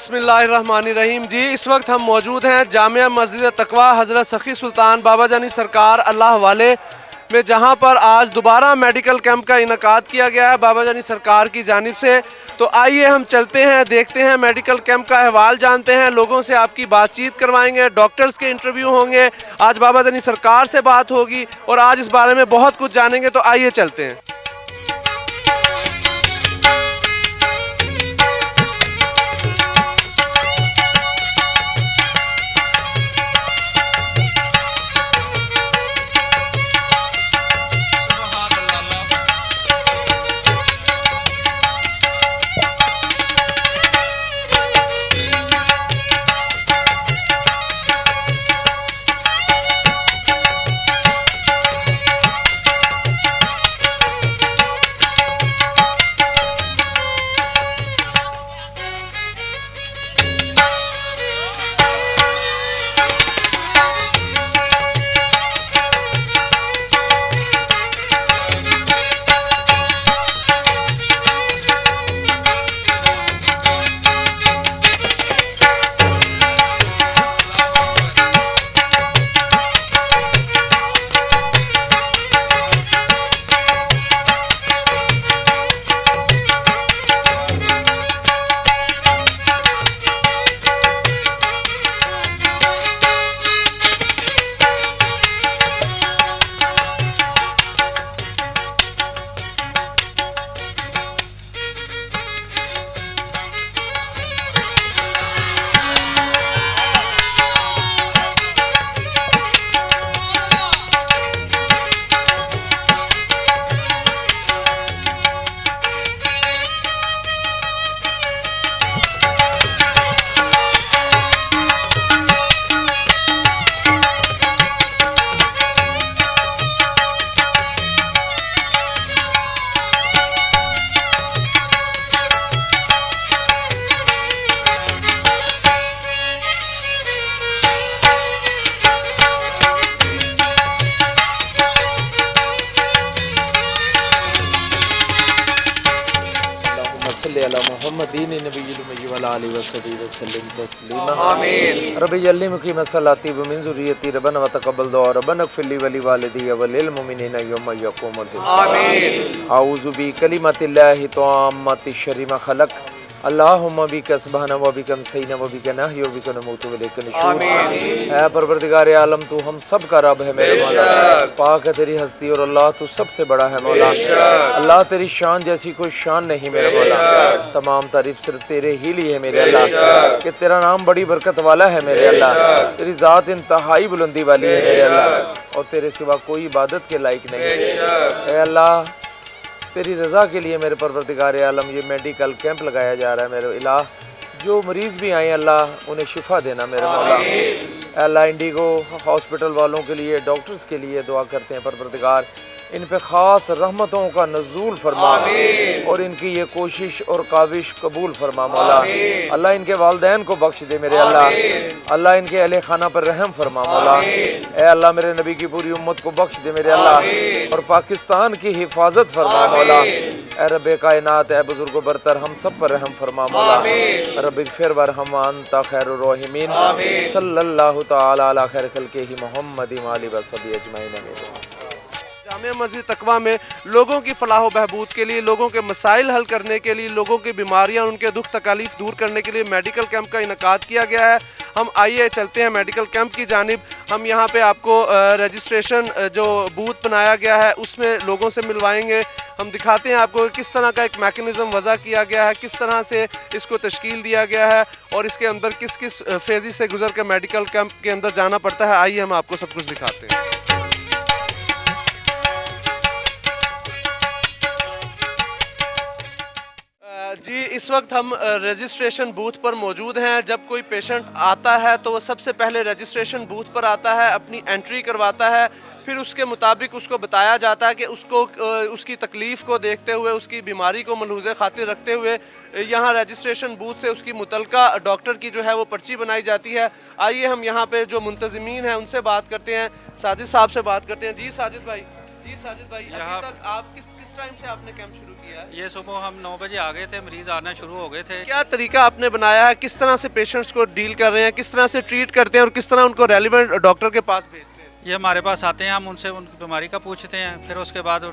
बिस्मिल्लाहिर्रहमानिर्रहीम। जी, इस वक्त हम मौजूद हैं जामिया मस्जिद तकवा हज़रत सखी सुल्तान बाबा जानी सरकार अल्लाह वाले में, जहां पर आज दोबारा मेडिकल कैंप का इनकाद किया गया है बाबा जानी सरकार की जानिब से। तो आइए हम चलते हैं, देखते हैं मेडिकल कैंप का अहवाल, जानते हैं, लोगों से आपकी बातचीत करवाएंगे, डॉक्टर्स के इंटरव्यू होंगे, आज बाबा जानी सरकार से बात होगी और आज इस बारे में बहुत कुछ जानेंगे। तो आइए चलते हैं। रब्बी जल्ली मुकीम सलाती व मिन ज़ुर्रियती रब्बना व तक़ब्बल दुआ रब्बना इग़फ़िर ली व लिवालिदी व लिलमुमिनीना यौम यक़ूमुल हिसाब। आऊज़ु बिकलिमातिल्लाहि ताम्माति शर्रि मा खलक़। अल्लाहुम्मा बिका सुब्हाना व बिका नस्तईन व बिका नहयु व बिका नमूतु व इलैका नुशूर। ऐ परवरदिगार आलम, तू हम सब का रब है मेरे मौला, पाक है तेरी हस्ती और अल्लाह तू सबसे बड़ा है मौला। अल्लाह तेरी शान जैसी कोई शान नहीं मेरे मौला, तमाम तारीफ सिर्फ तेरे ही लिए है मेरे अल्लाह, कि तेरा नाम बड़ी बरकत वाला है मेरे अल्लाह, तेरी ज़ात इंतहाई बुलंदी वाली है मेरे अल्लाह, और तेरे सिवा कोई इबादत के लायक नहीं है। ऐ अल्लाह, तेरी रज़ा के लिए मेरे परवरदिगार आलम ये मेडिकल कैंप लगाया जा रहा है मेरे इलाह। जो मरीज़ भी आए अल्लाह उन्हें शिफा देना मेरे मौला। अल्लाह इंडिगो हॉस्पिटल वालों के लिए, डॉक्टर्स के लिए दुआ करते हैं परवरदिगार, इन पे ख़ास रहमतों का नज़ूल फरमा और इनकी ये कोशिश और काविश कबूल फरमा मौला। अल्लाह इनके वालदैन को बख्श दे मेरे अल्लाह। अल्लाह इनके अहले खाना पर रहम फरमा मौला। ए अल्लाह, मेरे नबी की पूरी उम्मत को बख्श दे मेरे अल्लाह, और पाकिस्तान की हिफाजत फरमा मौला। ए रब्बे कायनात, ए बुजुर्ग बरतर, हम सब पर रहम फरमा मौला। रब्बिग़फिर वरहम अंता खैरुर राहिमीन। सल्लल्लाहु तआला अला खैर खल्क़िही मुहम्मद व आलिहि व सहबिही अजमईन। जामिया मस्जिद तकवा में लोगों की फलाह बहबूद के लिए, लोगों के मसाइल हल करने के लिए, लोगों की बीमारियां, उनके दुख तकालीफ दूर करने के लिए मेडिकल कैंप का इनकाद किया गया है। हम आइए चलते हैं मेडिकल कैंप की जानिब। हम यहाँ पे आपको रजिस्ट्रेशन जो बूथ बनाया गया है उसमें लोगों से मिलवाएंगे। हम दिखाते हैं आपको किस तरह का एक मैकेनिज़्म वज़ा किया गया है, किस तरह से इसको तश्कील दिया गया है और इसके अंदर किस किस फेज़ से गुजर कर मेडिकल कैंप के अंदर जाना पड़ता है। आइए हम आपको सब कुछ दिखाते हैं। जी, इस वक्त हम रजिस्ट्रेशन बूथ पर मौजूद हैं। जब कोई पेशेंट आता है तो वो सबसे पहले रजिस्ट्रेशन बूथ पर आता है, अपनी एंट्री करवाता है, फिर उसके मुताबिक उसको बताया जाता है कि उसको उसकी तकलीफ़ को देखते हुए, उसकी बीमारी को मलहूज़े खातिर रखते हुए यहाँ रजिस्ट्रेशन बूथ से उसकी मुतलका डॉक्टर की जो है वो पर्ची बनाई जाती है। आइए हम यहाँ पे जो मुंतज़मीन हैं उनसे बात करते हैं, साजिद साहब से बात करते हैं। जी साजिद भाई, अभी तक आप किस किस टाइम से आपने कैंप शुरू किया है? ये सुबह हम 9 बजे आ गए थे, मरीज आना शुरू हो गए थे। क्या तरीका आपने बनाया है, किस तरह से पेशेंट्स को डील कर रहे हैं, किस तरह से ट्रीट करते हैं और किस तरह उनको रेलिवेंट डॉक्टर के पास भेजते हैं? ये हमारे पास आते हैं, हम उनसे उनकी बीमारी का पूछते हैं, फिर उसके बाद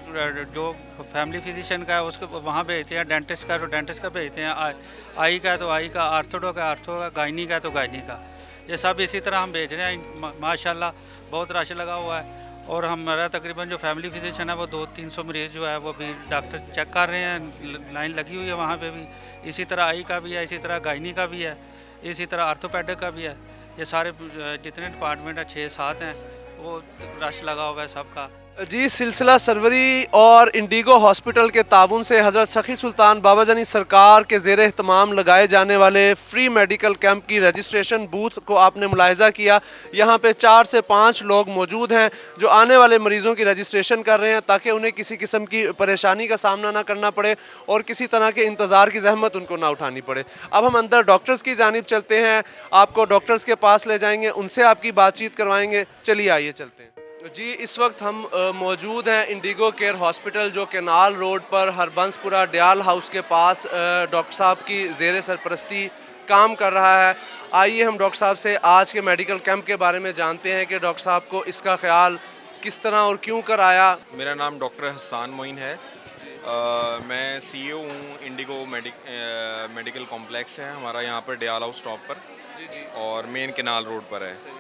जो फैमिली फिजिशियन का है उसको वहाँ भेजते हैं, डेंटिस्ट का तो डेंटिस्ट का भेजते हैं, आई का तो आई का, आर्थोडो का आर्थो का, गायनी का तो गायनी का। ये सब इसी तरह हम भेज रहे हैं। माशाल्लाह बहुत रश लगा हुआ है और हमारा तकरीबन जो फैमिली फिजिशियन है वो 200-300 मरीज़ जो है वो भी डॉक्टर चेक कर रहे हैं, लाइन लगी हुई है वहाँ पे भी। इसी तरह आई का भी है, इसी तरह गायनी का भी है, इसी तरह आर्थोपेडिक का भी है। ये सारे जितने डिपार्टमेंट हैं 6-7 हैं, वो रश लगा हुआ है सबका। जी, सिलसिला सरवरी और इंडिगो हॉस्पिटल के ताउन से हज़रत सखी सुल्तान बाबाजानी सरकार के ज़ेर एहतमाम लगाए जाने वाले फ्री मेडिकल कैंप की रजिस्ट्रेशन बूथ को आपने मुलाहिज़ा किया। यहाँ पे 4 से 5 लोग मौजूद हैं जो आने वाले मरीज़ों की रजिस्ट्रेशन कर रहे हैं ताकि उन्हें किसी किस्म की परेशानी का सामना ना करना पड़े और किसी तरह के इंतज़ार की जहमत उनको ना उठानी पड़े। अब हम अंदर डॉक्टर्स की जानिब चलते हैं, आपको डॉक्टर्स के पास ले जाएंगे, उनसे आपकी बातचीत करवाएंगे। चलिए आइए चलते हैं। जी, इस वक्त हम मौजूद हैं इंडिगो केयर हॉस्पिटल जो केनाल रोड पर हरबंसपुरा डयाल हाउस के पास डॉक्टर साहब की ज़ेर सरपरस्ती काम कर रहा है। आइए हम डॉक्टर साहब से आज के मेडिकल कैंप के बारे में जानते हैं कि डॉक्टर साहब को इसका ख्याल किस तरह और क्यों कर आया। मेरा नाम डॉक्टर हसान मोइन है। मैं CEO हूँ इंडिगो मेडिकल कॉम्प्लेक्स है हमारा यहाँ पर डयाल हाउस स्टॉप पर और मेन केनाल रोड पर है।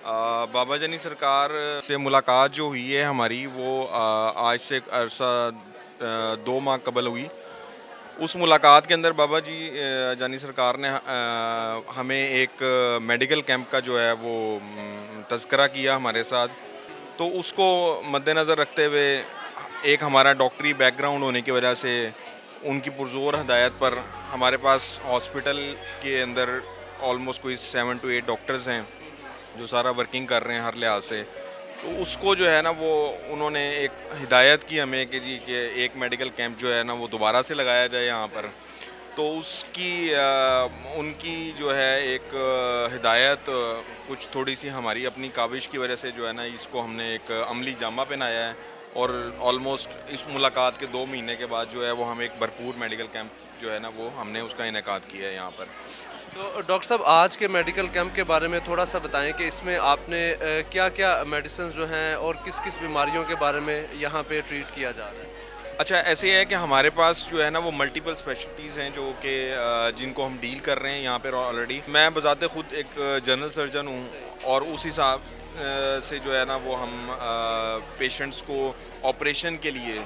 बाबा जानी सरकार से मुलाकात जो हुई है हमारी वो आज से अरसा 2 माह कबल हुई। उस मुलाकात के अंदर बाबा जी जानी सरकार ने हमें एक मेडिकल कैंप का जो है वो तज़किरा किया हमारे साथ। तो उसको मद्देनज़र रखते हुए एक हमारा डॉक्टरी बैकग्राउंड होने की वजह से उनकी पुरज़ोर हदायत पर हमारे पास हॉस्पिटल के अंदर ऑलमोस्ट कोई 7 to 8 डॉक्टर्स हैं जो सारा वर्किंग कर रहे हैं हर लिहाज से। तो उसको जो है ना वो उन्होंने एक हिदायत की हमें कि जी कि एक मेडिकल कैंप जो है ना वो दोबारा से लगाया जाए यहाँ पर। तो उसकी उनकी जो है एक हिदायत कुछ थोड़ी सी हमारी अपनी काविश की वजह से जो है ना इसको हमने एक अमली जामा पहनाया है और ऑलमोस्ट इस मुलाकात के 2 महीने के बाद जो है वो हम एक भरपूर मेडिकल कैंप जो है ना वो हमने उसका इनेकाद किया है यहाँ पर। तो डॉक्टर साहब आज के मेडिकल कैंप के बारे में थोड़ा सा बताएं कि इसमें आपने क्या क्या मेडिसिन जो हैं और किस किस बीमारियों के बारे में यहाँ पे ट्रीट किया जा रहा है। अच्छा, ऐसे है कि हमारे पास जो है ना वो मल्टीपल स्पेशलिटीज़ हैं जो कि जिनको हम डील कर रहे हैं यहाँ पर ऑलरेडी। मैं बजाते खुद एक जनरल सर्जन हूँ और उस हिसाब से जो है ना वो हम पेशेंट्स को ऑपरेशन के लिए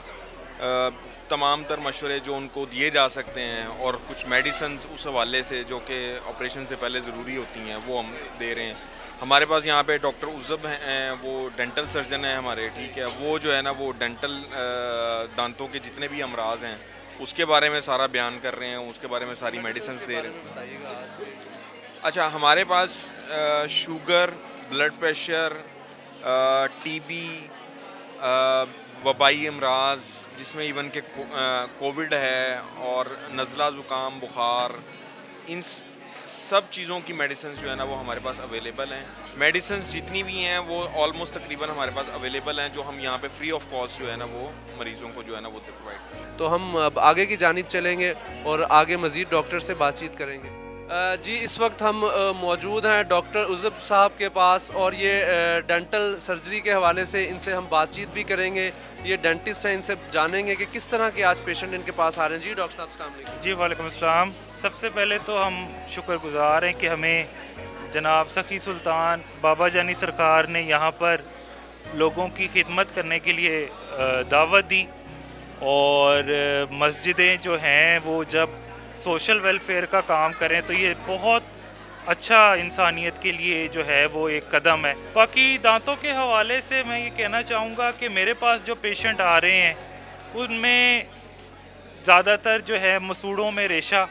तमाम तर मशवरे जो उनको दिए जा सकते हैं और कुछ मेडिसिन उस हवाले से जो कि ऑपरेशन से पहले ज़रूरी होती हैं वो हम दे रहे हैं। हमारे पास यहाँ पे डॉक्टर उज़ब हैं, वो डेंटल सर्जन हैं हमारे, ठीक है। वो जो है ना वो डेंटल दांतों के जितने भी अमराज हैं उसके बारे में सारा बयान कर रहे हैं, उसके बारे में सारी मेडिसिन दे रहे हैं। अच्छा, हमारे पास शुगर, ब्लड प्रेशर, TB, वबाई अमराज जिसमें इवन के कोविड है और नज़ला ज़ुकाम बुखार, इन सब चीज़ों की मेडिसिन जो है ना वो हमारे पास अवेलेबल हैं। मेडिसिन जितनी भी हैं वो ऑलमोस्ट तकरीबन हमारे पास अवेलेबल हैं जो हम यहाँ पे फ्री ऑफ कॉस्ट जो है ना वो मरीज़ों को जो है ना वो प्रोवाइड करते हैं। तो हम अब आगे की जानिब चलेंगे और आगे मज़ीद डॉक्टर से बातचीत करेंगे। जी, इस वक्त हम मौजूद हैं डॉक्टर उज़ब साहब के पास और ये डेंटल सर्जरी के हवाले से इनसे हम बातचीत भी करेंगे। ये डेंटिस्ट हैं, इनसे जानेंगे कि किस तरह के आज पेशेंट इनके पास आ रहे हैं। जी डॉक्टर साहब, अस्सलाम वालेकुम। जी वालेकुम अस्सलाम। सबसे पहले तो हम शुक्रगुजार हैं कि हमें जनाब सखी सुल्तान बाबा जानी सरकार ने यहाँ पर लोगों की खिदमत करने के लिए दावत दी और मस्जिदें जो हैं वो जब सोशल वेलफेयर का काम करें तो ये बहुत अच्छा इंसानियत के लिए जो है वो एक कदम है। बाकी दांतों के हवाले से मैं ये कहना चाहूँगा कि मेरे पास जो पेशेंट आ रहे हैं उनमें ज़्यादातर जो है मसूड़ों में रेशा,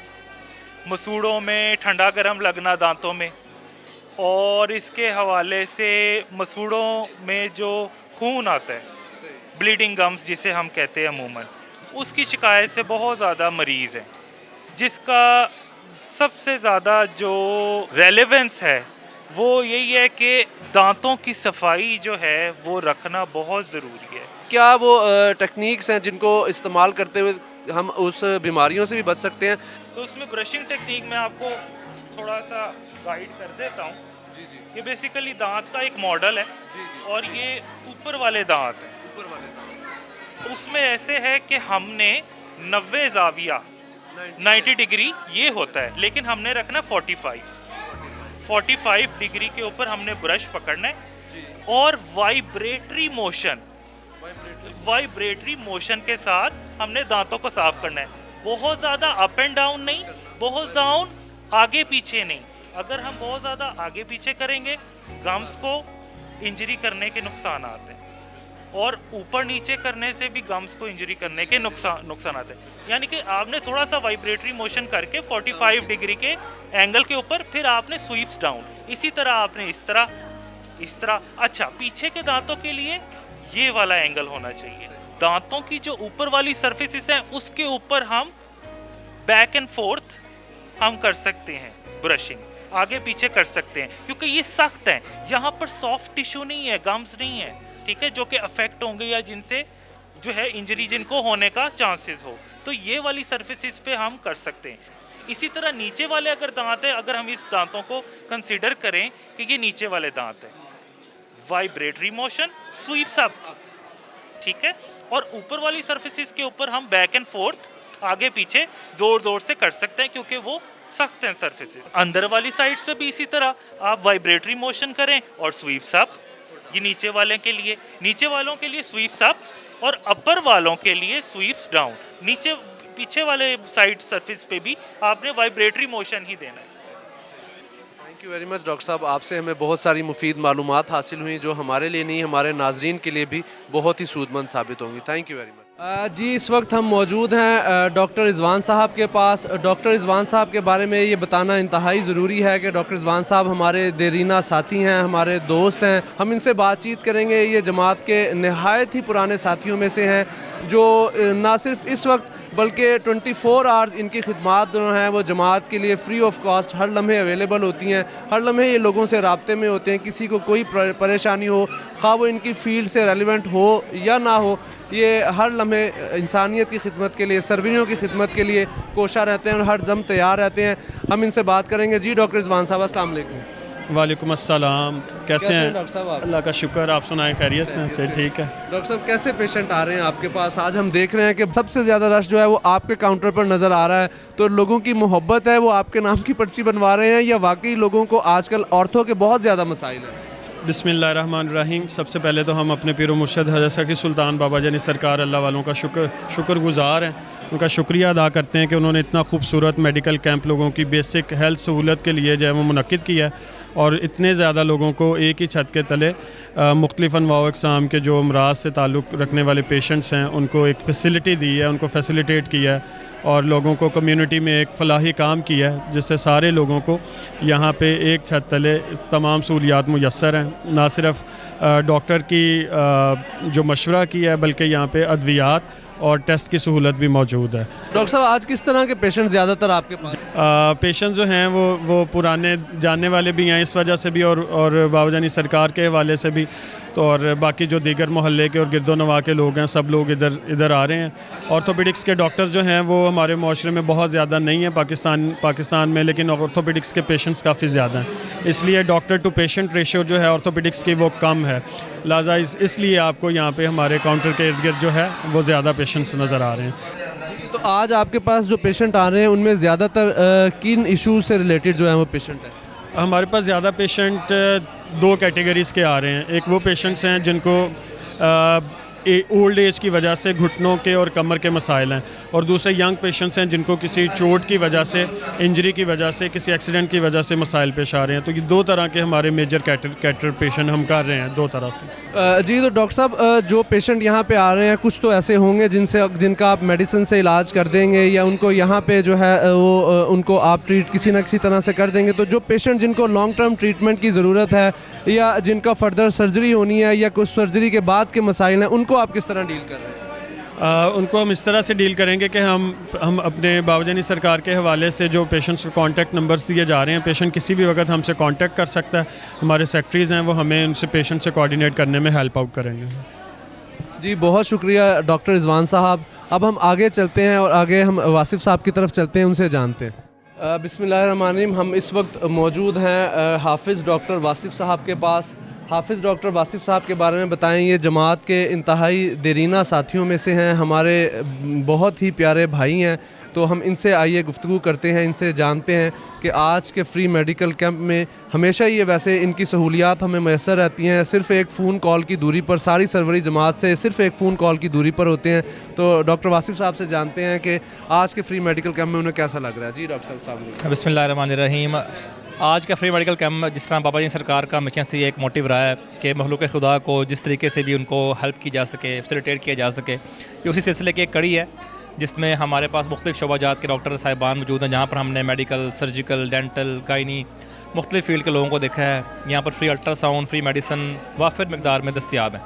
मसूड़ों में ठंडा गर्म लगना दांतों में, और इसके हवाले से मसूड़ों में जो खून आता है, ब्लीडिंग गम्स जिसे हम कहते हैं अमूमन, उसकी शिकायत से बहुत ज़्यादा मरीज़ हैं, जिसका सबसे ज़्यादा जो रेलेवेंस है वो यही है कि दांतों की सफाई जो है वो रखना बहुत ज़रूरी है। کیا وہ ٹیکنیکس ہیں جن کو استعمال کرتے ہوئے ہم اس بیماریوں سے بھی بچ سکتے ہیں؟ تو اس میں برشنگ ٹیکنیک میں آپ کو تھوڑا سا گائیڈ کر دیتا ہوں. یہ بیسیکلی دانت کا ایک ماڈل ہے اور یہ اوپر والے دانت ہیں. اس میں ایسے ہے کہ ہم نے 90 زاویہ 90 ڈگری یہ ہوتا ہے, لیکن ہم نے رکھنا 45 ڈگری کے اوپر ہم نے برش پکڑنا ہے اور وائبریٹری موشن کے ساتھ ہم نے دانتوں کو صاف کرنا ہے. بہت زیادہ اپ اینڈ ڈاؤن نہیں, بہت ڈاؤن آگے پیچھے نہیں. اگر ہم بہت زیادہ آگے پیچھے کریں گے گمز کو انجری کرنے کے نقصانات ہیں, اور اوپر نیچے کرنے سے بھی گمز کو انجری کرنے کے نقصانات ہیں. یعنی کہ آپ نے تھوڑا سا وائبریٹری موشن کر کے 45 ڈگری کے اینگل کے اوپر پھر آپ نے سویپس ڈاؤن, اسی طرح آپ نے اس طرح. اچھا, پیچھے کے دانتوں کے لیے یہ والا اینگل ہونا چاہیے. دانتوں کی جو اوپر والی سرفیسز ہیں اس کے اوپر ہم بیک اینڈ فورتھ ہم کر سکتے ہیں برشنگ, آگے پیچھے کر سکتے ہیں, کیونکہ یہ سخت ہیں. یہاں پر سافٹ ٹیشو نہیں ہے, گمز نہیں ہے, ٹھیک ہے, جو کہ افیکٹ ہوں گے یا جن سے جو ہے انجری جن کو ہونے کا چانسز ہو. تو یہ والی سرفیسز پہ ہم کر سکتے ہیں. اسی طرح نیچے والے اگر دانت ہیں, اگر ہم اس دانتوں کو کنسیڈر کریں کہ یہ نیچے والے دانت ہیں, وائبریٹری موشن سویپس اپ, ٹھیک ہے, اور اوپر والی سرفیسز کے اوپر ہم بیک اینڈ فورتھ آگے پیچھے زور سے کر سکتے ہیں کیونکہ وہ سخت ہیں سرفیسز. اندر والی سائڈز پہ بھی اسی طرح آپ وائبریٹری موشن کریں اور سویپس اپ. یہ نیچے والے کے لیے, نیچے والوں کے لیے سویپس اپ اور اپر والوں کے لیے سویپس ڈاؤن. نیچے پیچھے والے سائڈ سرفیس پہ بھی آپ نے وائبریٹری موشن ہی دینا ہے. Thank you very much doctor صاحب, آپ سے ہمیں بہت ساری مفید معلومات حاصل ہوئیں جو ہمارے لیے نہیں ہمارے ناظرین کے لیے بھی بہت ہی سود مند ثابت ہوں گی. Thank you very much. جی, اس وقت ہم موجود ہیں ڈاکٹر رضوان صاحب کے پاس. ڈاکٹر رضوان صاحب کے بارے میں یہ بتانا انتہائی ضروری ہے کہ ڈاکٹر رضوان صاحب ہمارے دیرینہ ساتھی ہیں, ہمارے دوست ہیں. ہم ان سے بات چیت کریں گے. یہ جماعت کے نہایت ہی پرانے ساتھیوں میں سے ہیں جو نہ صرف اس وقت بلکہ 24 آورز ان کی خدمات جو ہیں وہ جماعت کے لیے فری آف کاسٹ ہر لمحے اویلیبل ہوتی ہیں. ہر لمحے یہ لوگوں سے رابطے میں ہوتے ہیں. کسی کو کوئی پریشانی ہو, خواہ وہ ان کی فیلڈ سے ریلیونٹ ہو یا نہ ہو, یہ ہر لمحے انسانیت کی خدمت کے لیے, سرویوں کی خدمت کے لیے کوشاں رہتے ہیں اور ہر دم تیار رہتے ہیں. ہم ان سے بات کریں گے. جی ڈاکٹر رضوان صاحب, السلام علیکم. وعلیکم السلام. کیسے ہیں ڈاکٹر صاحب آپ؟ اللہ کا شکر, آپ سنائیں خیریت سے؟ ٹھیک ہے. ڈاکٹر صاحب کیسے پیشنٹ آ رہے ہیں آپ کے پاس؟ آج ہم دیکھ رہے ہیں کہ سب سے زیادہ رش جو ہے وہ آپ کے کاؤنٹر پر نظر آ رہا ہے. تو لوگوں کی محبت ہے, وہ آپ کے نام کی پرچی بنوا رہے ہیں یا واقعی لوگوں کو آج کل عورتوں کے بہت زیادہ مسائل ہیں؟ بسم اللہ الرحمن الرحیم. سب سے پہلے تو ہم اپنے پیر و مرشد حضرت سخی سلطان بابا جانی سرکار اللہ والوں کا شکر گزار ہیں. ان کا شکریہ ادا کرتے ہیں کہ انہوں نے اتنا خوبصورت میڈیکل کیمپ لوگوں کی بیسک ہیلتھ سہولت کے لیے جو ہے وہ منعقد کیا ہے, اور اتنے زیادہ لوگوں کو ایک ہی چھت کے تلے مختلف انواع و اقسام کے جو امراض سے تعلق رکھنے والے پیشنٹس ہیں ان کو ایک فیسلٹی دی ہے, ان کو فیسیلیٹیٹ کیا ہے, اور لوگوں کو کمیونٹی میں ایک فلاحی کام کیا ہے جس سے سارے لوگوں کو یہاں پہ ایک چھت تلے تمام سہولیات میسر ہیں. نہ صرف ڈاکٹر کی جو مشورہ کیا ہے بلکہ یہاں پہ ادویات اور ٹیسٹ کی سہولت بھی موجود ہے. ڈاکٹر صاحب آج کس طرح کے پیشنٹ زیادہ تر آپ کے پاس؟ پیشنٹ جو ہیں وہ پرانے جاننے والے بھی ہیں اس وجہ سے بھی, اور بابا جانی سرکار کے حوالے سے بھی, تو اور باقی جو دیگر محلے کے اور گرد و نواح کے لوگ ہیں سب لوگ ادھر آ رہے ہیں. آرتھوپیڈکس کے ڈاکٹرز جو ہیں وہ ہمارے معاشرے میں بہت زیادہ نہیں ہیں پاکستان میں, لیکن آرتھوپیڈکس کے پیشنٹس کافی زیادہ ہیں. اس لیے ڈاکٹر ٹو پیشنٹ ریشو جو ہے آرتھوپیڈکس کی وہ کم ہے, لہٰذا اس لیے آپ کو یہاں پہ ہمارے کاؤنٹر کے ارد گرد جو ہے وہ زیادہ پیشنٹس نظر آ رہے ہیں. تو آج آپ کے پاس جو پیشنٹ آ رہے ہیں ان میں زیادہ تر کن ایشوز سے ریلیٹڈ جو ہیں وہ پیشنٹ ہیں؟ ہمارے پاس زیادہ پیشنٹ دو کیٹیگریز کے آ رہے ہیں. ایک وہ پیشنٹس ہیں جن کو اولڈ ایج کی وجہ سے گھٹنوں کے اور کمر کے مسائل ہیں, اور دوسرے ینگ پیشنٹس ہیں جن کو کسی چوٹ کی وجہ سے, انجری کی وجہ سے, کسی ایکسیڈنٹ کی وجہ سے مسائل پیش آ رہے ہیں. تو یہ دو طرح کے ہمارے میجر کیٹر پیشنٹ ہم کر رہے ہیں, دو طرح سے. جی, تو ڈاکٹر صاحب جو پیشنٹ یہاں پہ آ رہے ہیں کچھ تو ایسے ہوں گے جن کا آپ میڈیسن سے علاج کر دیں گے یا ان کو یہاں پہ جو ہے وہ ان کو آپ ٹریٹ کسی نہ کسی طرح سے کر دیں گے. تو جو پیشنٹ جن کو لانگ ٹرم ٹریٹمنٹ کی ضرورت ہے یا جن کا فردر سرجری ہونی ہے یا کچھ سرجری کے بعد کے مسائل ہیں, ان کو آپ کس طرح ڈیل کر رہے ہیں؟ ان کو ہم اس طرح سے ڈیل کریں گے کہ ہم اپنے بابا جانی سرکار کے حوالے سے جو پیشنٹس کو کانٹیکٹ نمبرز دیے جا رہے ہیں, پیشنٹ کسی بھی وقت ہم سے کانٹیکٹ کر سکتا ہے. ہمارے سیکٹریز ہیں وہ ہمیں ان سے پیشنٹ سے کوآرڈینیٹ کرنے میں ہیلپ آؤٹ کریں گے. जी बहुत शुक्रिया डॉक्टर रिजवान साहब। अब हम आगे चलते हैं और आगे हम वासिफ साहब की तरफ चलते हैं, उनसे जानते हैं। बिस्मिल्लाहिर्रहमानिर्रहीम। हम इस वक्त मौजूद हैं हाफिज़ डॉक्टर वासिफ साहब के पास। हाफिज़ डॉक्टर वासिफ साहब के बारे में बताएं। ये जमात के इंतहाई देरीना साथियों में से हैं, हमारे बहुत ही प्यारे भाई हैं। तो हम इनसे आइए गुफ्तगू करते हैं, इनसे जानते हैं कि आज के फ्री मेडिकल कैंप में हमेशा ही वैसे इनकी सहूलियात हमें मैसर रहती हैं, सिर्फ़ एक फ़ोन कॉल की दूरी पर, सारी सरवरी जमात से सिर्फ़ एक फ़ोन कॉल की दूरी पर होते हैं। तो डॉक्टर वासिफ साहब से जानते हैं कि आज के फ्री मेडिकल कैंप में उन्हें कैसा लग रहा है। जी डॉक्टर साहब। बिस्मिल्लाहिर्रहमानिर्रहीम। आज का फ्री मेडिकल कैंप जिस तरह बाबा जी सरकार का हमेशा से एक मोटिव रहा है कि मखलूक खुदा को जिस तरीके से भी उनको हेल्प की जा सके, फैसिलिटेट किया जा सके, ये उसी सिलसिले की एक कड़ी है जिसमें हमारे पास मुख्तलिफ़ शोबाजात के डॉक्टर साहिबान मौजूद हैं, जहाँ पर हमने मेडिकल, सर्जिकल, डेंटल, गायनी मुख्तलिफ़ फील्ड के लोगों को देखा है। यहाँ पर फ्री अल्ट्रासाउंड, फ्री मेडिसन वाफिर मकदार में दस्तियाब है।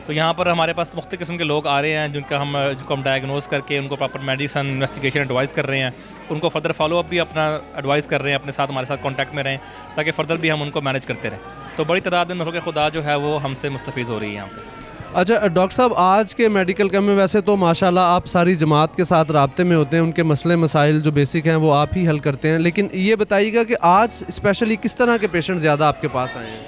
तो यहाँ पर हमारे पास मुख्तलिफ़ किस्म के लोग आ रहे हैं जिनको हम डायग्नोस करके उनको प्रॉपर मेडिसन इन्वेस्टिगेशन एडवाइस कर रहे हैं, उनको फर्दर फॉलो अप भी अपना एडवाइस कर रहे हैं, अपने साथ हमारे साथ कॉन्टैक्ट में रहें ताकि फ़र्दर भी हम उनको मैनेज करते रहें। तो बड़ी तादाद में मखलूक खुदा जो है वो हमसे मुस्तफ़ीज़ हो रही है यहाँ पर। अच्छा डॉक्टर साहब, आज के मेडिकल कैंप में वैसे तो माशाल्लाह आप सारी जमात के साथ राब्ते में होते हैं, उनके मसले मसाइल जो बेसिक हैं वो आप ही हल करते हैं, लेकिन ये बताइएगा कि आज स्पेशली किस तरह के पेशेंट ज़्यादा आपके पास आए हैं?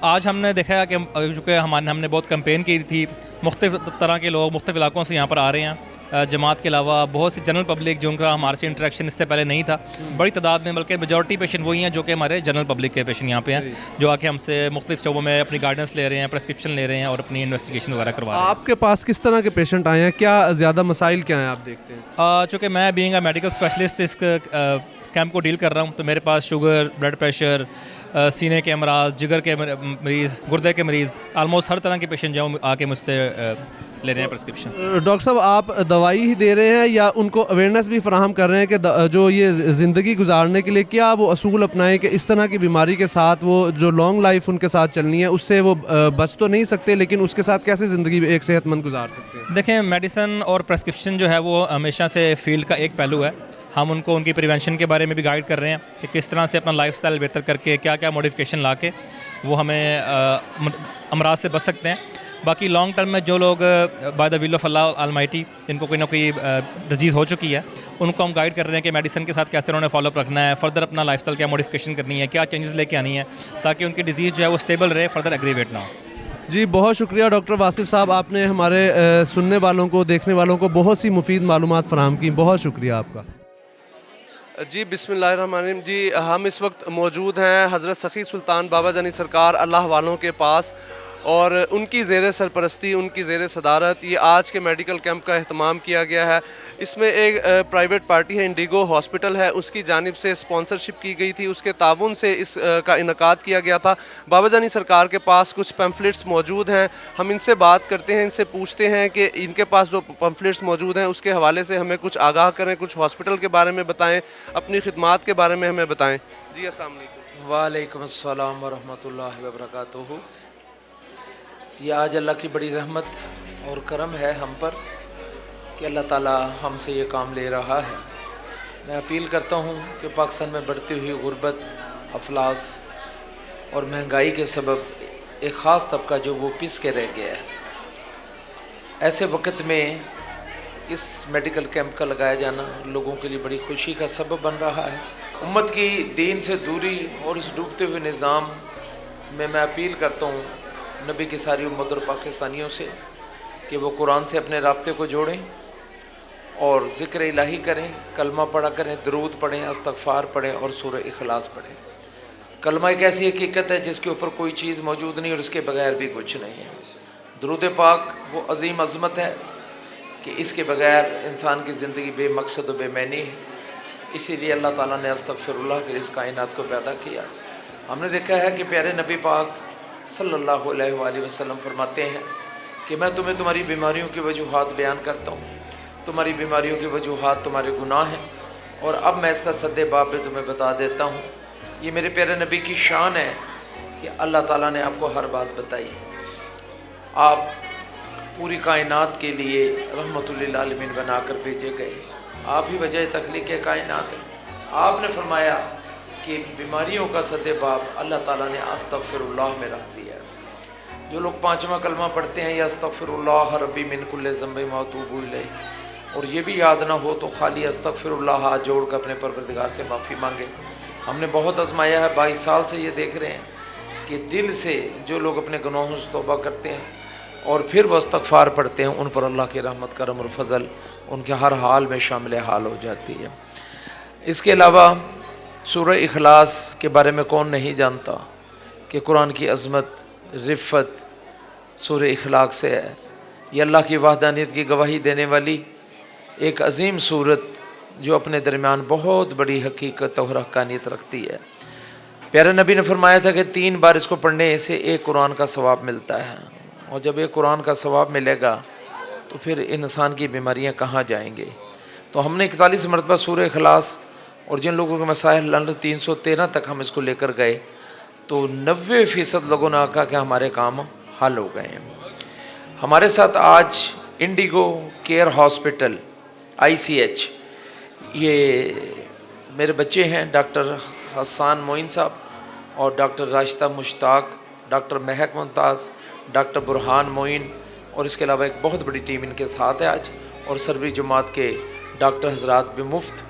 आज हमने देखा है कि चूँकि हमने बहुत कैंपेन की थी, मुख्तलिफ़ तरह के लोग मुख्तलिफ़ इलाकों से यहाँ पर आ रहे हैं। जमात के अलावा बहुत सी जनरल पब्लिक जिनका हमारे से इंटरेक्शन इससे पहले नहीं था, बड़ी तादाद में, बल्कि मेजॉरिटी पेशेंट वही हैं जो कि हमारे जनरल पब्लिक के पेशेंट यहाँ पे हैं, जो आके हमसे मुख्तलिफ़ शोबों में अपनी गाइडेंस ले रहे हैं, प्रेस्क्रिप्शन ले रहे हैं और अपनी इन्वेस्टिगेशन वगैरह करवा रहे हैं। आपके पास किस तरह के पेशेंट आए हैं, क्या ज़्यादा मसाइल क्या हैं आप देखते हैं? चूँकि मैं बीइंग अ मेडिकल स्पेशलिस्ट इस कैंप को डील कर रहा हूँ, तो मेरे पास शुगर, ब्लड प्रेशर, सीने के अमराज, जिगर के मरीज़, गुर्दे के मरीज़, आलमोस्ट हर तरह के पेशेंट जो आके मुझसे ले रहे हैं प्रेस्क्रिप्शन। डॉक्टर साहब, आप दवाई ही दे रहे हैं या उनको अवेयरनेस भी फराहम कर रहे हैं कि जो ये ज़िंदगी गुजारने के लिए क्या वो असूल अपनाएं कि इस तरह की बीमारी के साथ वो जो लॉन्ग लाइफ उनके साथ चलनी है उससे वो बच तो नहीं सकते, लेकिन उसके साथ कैसे ज़िंदगी एक सेहतमंद गुजार सकते हैं? देखें, मेडिसन और प्रेस्क्रिप्शन जो है वो हमेशा से फील्ड का एक पहलू है। हम उनको उनकी प्रिवेंशन के बारे में भी गाइड कर रहे हैं कि किस तरह से अपना लाइफस्टाइल बेहतर करके क्या क्या मॉडिफिकेशन ला के वो हमें अमराज से बच सकते हैं। बाकी लॉन्ग टर्म में जो लोग by the will of Allah Almighty जिनको कोई ना कोई डिजीज़ हो चुकी है, उनको हम गाइड कर रहे हैं कि मेडिसिन के साथ कैसे उन्होंने फॉलोअप रखना है, फर्दर अपना लाइफस्टाइल क्या मॉडिफिकेशन करनी है, क्या चेंजेस लेके आनी है ताकि उनकी डिजीज़ जो है वो स्टेबल रहे, फर्दर एग्रीवेट ना हो। जी बहुत शुक्रिया डॉक्टर वासिफ साहब, आपने हमारे सुनने वालों को, देखने वालों को बहुत सी मुफीद मालूमात फराहम की, बहुत शुक्रिया आपका। जी बिस्मिल्लाहिर्रहमानिर्रहीम। जी हम इस वक्त मौजूद हैं हज़रत सखी सुल्तान बाबा जानी सरकार अल्लाह वालों के पास, और उनकी ज़ेर सरपरस्ती, उनकी ज़ेर सदारत ये आज के मेडिकल कैंप का अहतमाम किया गया है। इसमें एक प्राइवेट पार्टी है, इंडिगो हॉस्पिटल है, उसकी जानिब से स्पॉन्सरशिप की गई थी, उसके ताउन से इस का इनकाद किया गया था। बाबा जानी सरकार के पास कुछ पैम्फलेट्स मौजूद हैं, हम इनसे बात करते हैं, इनसे पूछते हैं कि इनके पास जो पैम्फलेट्स मौजूद हैं उसके हवाले से हमें कुछ आगाह करें, कुछ हॉस्पिटल के बारे में बताएँ, अपनी खिदमात के बारे में हमें बताएँ। जी अस्सलाम वालेकुम। वालेकुम अस्सलाम व रहमतुल्लाहि व बरकातुहू। ये आज अल्लाह की बड़ी रहमत और करम है हम पर कि अल्लाह ताला हमसे ये काम ले रहा है। मैं अपील करता हूँ कि पाकिस्तान में बढ़ती हुई गुर्बत, अफलास और महंगाई के सबब एक ख़ास तबका जो वो पिस के रह गया है, ऐसे वक्त में इस मेडिकल कैंप का लगाया जाना लोगों के लिए बड़ी खुशी का सबब बन रहा है। उम्मत की दीन से दूरी और इस डूबते हुए निज़ाम में मैं अपील करता हूँ नबी की सारी उम्मत और पाकिस्तानियों से कि वो कुरान से अपने राब्ते को जोड़ें और ज़िक्र इलाही करें, कलमा पढ़ा करें, दरूद पढ़ें, इस्तग़फ़ार पढ़ें और सूरह इखलास पढ़ें। कलमा एक ऐसी हकीकत है जिसके ऊपर कोई चीज़ मौजूद नहीं और इसके बगैर भी कुछ नहीं है। दरूद पाक वो अजीम अज़मत है कि इसके बगैर इंसान की ज़िंदगी बेमकसद व बेमैनी है। इसीलिए अल्लाह ताला ने अस्तग़फ़िरुल्लाह के इस कायनात को पैदा किया। हमने देखा है कि प्यारे नबी पाक सल्लल्लाहु अलैहि वसल्लम फरमाते हैं कि मैं तुम्हें तुम्हारी बीमारियों की वजूहात बयान करता हूँ, तुम्हारी बीमारियों की वजूहात तुम्हारे गुनाह हैं, और अब मैं इसका सद्दे बाब पे तुम्हें बता देता हूँ। ये मेरे प्यारे नबी की शान है कि अल्लाह ताला ने आपको हर बात बताई। आप पूरी कायनात के लिए रहमतुल लिल आलमीन बना कर भेजे गए, आप ही वजह तख्लीक़ कायनात है। आपने फरमाया कि बीमारियों का सद्दे बाब अल्लाह ताला ने अस्तग़फ़िरुल्लाह में रख दिया। जो लोग 5वां कलमा पढ़ते हैं या अस्तगफिरुल्लाह रब्बी मिन कुल्लि ज़ंबि व अतूबु इलैह, और ये भी याद ना हो तो खाली अस्तगफिरुल्लाह हाथ जोड़ कर अपने परवरदिगार से माफ़ी मांगे। हमने बहुत आजमाया है, 22 साल से ये देख रहे हैं कि दिल से जो लोग अपने गुनाहों से तौबा करते हैं और फिर वो इस्तगफार पढ़ते हैं, उन पर अल्लाह की रहमत करम और फजल उनके हर हाल में शामिल हाल हो जाती है। इसके अलावा सूरह इखलास के बारे में कौन नहीं जानता कि कुरान की अज़मत रिफ़त सूरह इखलास से है। ये अल्लाह की वहदानियत की गवाही देने वाली एक अजीम सूरत जो अपने दरमियान बहुत बड़ी हकीकत और हक्कानियत रखती है। प्यारे नबी ने फरमाया था कि 3 बार इसको पढ़ने से एक कुरान का सवाब मिलता है, और जब एक कुरान का सवाब मिलेगा तो फिर इंसान की बीमारियां कहाँ जाएंगी। तो हमने 41 मरतबा सूरह इखलास, और जिन लोगों के मसाइल 313 तक हम इसको लेकर गए तो 90% लोगों ने कहा कि हमारे काम हल हो गए हैं। हमारे साथ आज इंडिगो केयर हॉस्पिटल ICH, ये मेरे बच्चे हैं डॉक्टर हसन मोइन साहब और डॉक्टर राशिदा मुश्ताक, डॉक्टर महक मुमताज़, डॉक्टर बुरहान मोइन, और इसके अलावा एक बहुत बड़ी टीम इनके साथ है आज, और सरवी जमात के डॉक्टर हजरात भी मुफ्त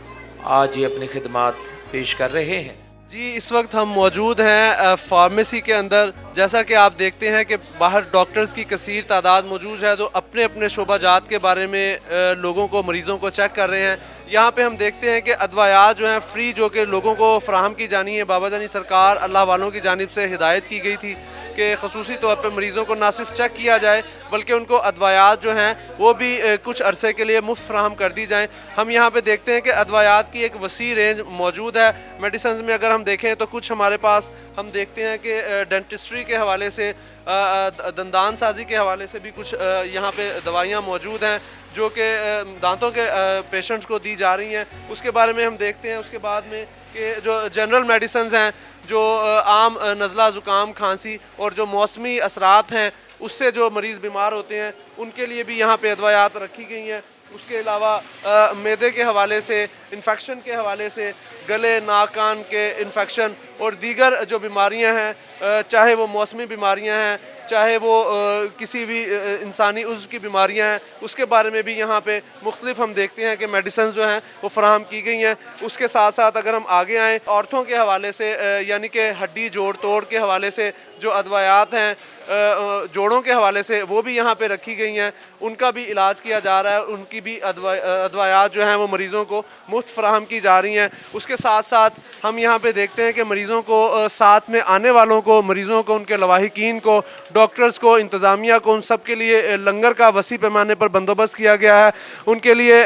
आज ये अपनी खिदमात पेश कर रहे हैं। जी, इस वक्त हम मौजूद हैं फार्मेसी के अंदर। जैसा कि आप देखते हैं कि बाहर डॉक्टर्स की कसीर तादाद मौजूद है, तो अपने अपने शोबाजात के बारे में लोगों को, मरीज़ों को चेक कर रहे हैं। यहाँ पे हम देखते हैं कि अदवायात जो हैं फ्री, जो कि लोगों को फ़राहम की जानी है, बाबा जानी सरकार अल्लाह वालों की जानिब से हिदायत की गई थी कि खसूसी तौर पर मरीज़ों को ना सिर्फ चेक किया जाए बल्कि उनको अदवायात जो हैं वो भी कुछ अरसे के लिए मुफ्त फ्राहम कर दी जाएँ। हम यहाँ पे देखते हैं कि अदवायात की एक वसी रेंज मौजूद है। मेडिसिन में अगर हम देखें तो कुछ हमारे पास हम देखते हैं कि डेंटिस्ट्री के हवाले से, दंदान साजी के हवाले से भी कुछ यहाँ पे दवाइयाँ मौजूद हैं जो कि दांतों के पेशेंट्स को दी जा रही हैं। उसके बारे में हम देखते हैं उसके बाद में कि जो जनरल मेडिसिन हैं, जो आम नज़ला ज़ुकाम खांसी और जो मौसमी असरात हैं उससे जो मरीज़ बीमार होते हैं उनके लिए भी यहाँ पे अदवायात रखी गई हैं। उसके अलावा मैदे के हवाले से, इन्फेक्शन के हवाले से, गले नाक कान के इन्फेक्शन और दीगर जो बीमारियां हैं, चाहे वो मौसमी बीमारियां हैं, चाहे वो किसी भी इंसानी उज़्व की बीमारियां हैं, उसके बारे में भी यहाँ पे मुख्तलिफ हम देखते हैं कि मेडिसिन जो हैं वो फराहम की गई हैं। उसके साथ साथ अगर हम आगे आएँ औरतों के हवाले से, यानी कि हड्डी जोड़ तोड़ के हवाले से जो अदवायात हैं जोड़ों के हवाले से, वो भी यहाँ पे रखी गई हैं, उनका भी इलाज किया जा रहा है। उनकी भी अदवायात जो हैं वो मरीज़ों को मुफ्त फराहम की जा रही हैं। उसके साथ साथ हम यहाँ पे देखते हैं कि मरीज़ों को, साथ में आने वालों को, मरीज़ों को, उनके लवाहिकीन को, डॉक्टर्स को, इंतज़ामिया को, उन सब के लिए लंगर का वसी पैमाने पर बंदोबस्त किया गया है। उनके लिए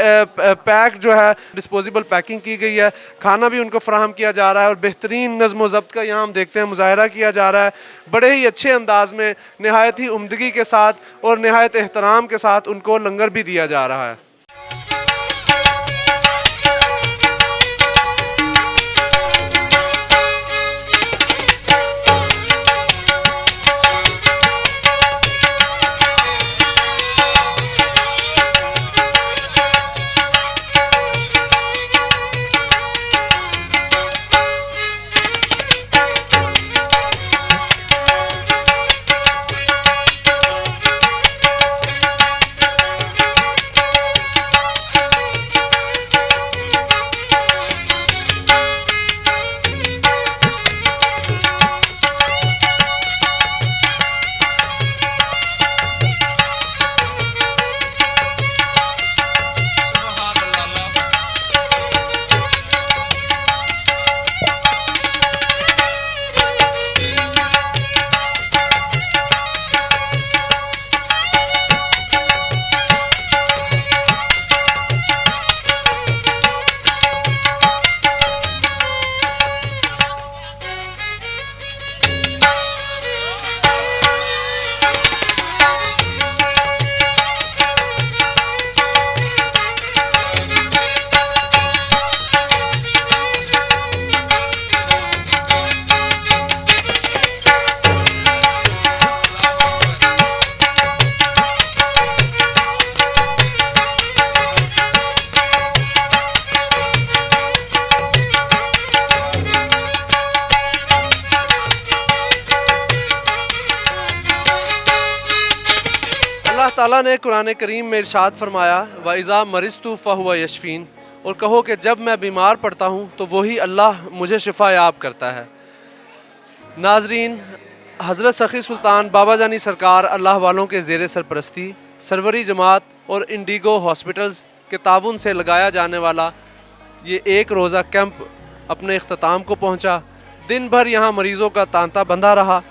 पैक जो है डिस्पोजेबल पैकिंग की गई है, खाना भी उनको फराहम किया जा रहा है और बेहतरीन नज़्म व ज़ब्त का यहाँ हम देखते हैं मुजाहरा किया जा रहा है। बड़े ही अच्छे अंदाज में, नहायत ही उम्दगी के साथ और नहायत एहतराम के साथ उनको लंगर भी दिया जा रहा है। अल्लाह ताला ने कुरान करीम में इरशाद फरमाया व इज़ा मरिस्तु फ़हुव यशफ़ीन, और कहो कि जब मैं बीमार पड़ता हूँ तो वही अल्लाह मुझे शिफा याब करता है। नाजरीन, हज़रत सखी सुल्तान बाबा जानी सरकार अल्लाह वालों के ज़ेर सरपरस्ती सरवरी जमात और इंडिगो हॉस्पिटल्स के ताउन से लगाया जाने वाला ये एक रोज़ा कैंप अपने इख्तिताम को पहुँचा। दिन भर यहाँ मरीज़ों का तांता बंधा रहा।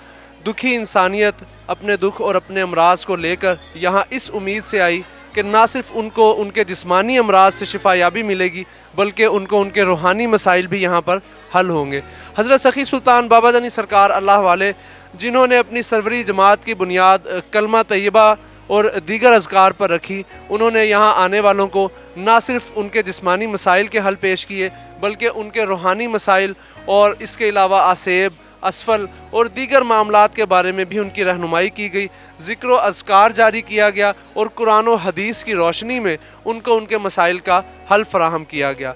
दुखी इंसानियत अपने दुख और अपने अमराज को लेकर यहाँ इस उम्मीद से आई कि ना सिर्फ उनको उनके जिस्मानी अमराज से शिफा याबी मिलेगी बल्कि उनको उनके रूहानी मसाइल भी यहाँ पर हल होंगे। हज़रत सखी सुल्तान बाबा जानी सरकार अल्लाह वाले, जिन्होंने अपनी सरवरी जमात की बुनियाद कलमा तैयबा और दीगर अज़कार पर रखी, उन्होंने यहाँ आने वालों को ना सिर्फ उनके जिस्मानी मसाइल के हल पेश किए बल्कि उनके रूहानी मसाइल और इसके अलावा आसेब, असफल और दीगर मामलात के बारे में भी उनकी रहनुमाई की गई। ज़िक्र व अज़कार जारी किया गया और कुरान व हदीस की रोशनी में उनको उनके मसाइल का हल फराहम किया गया।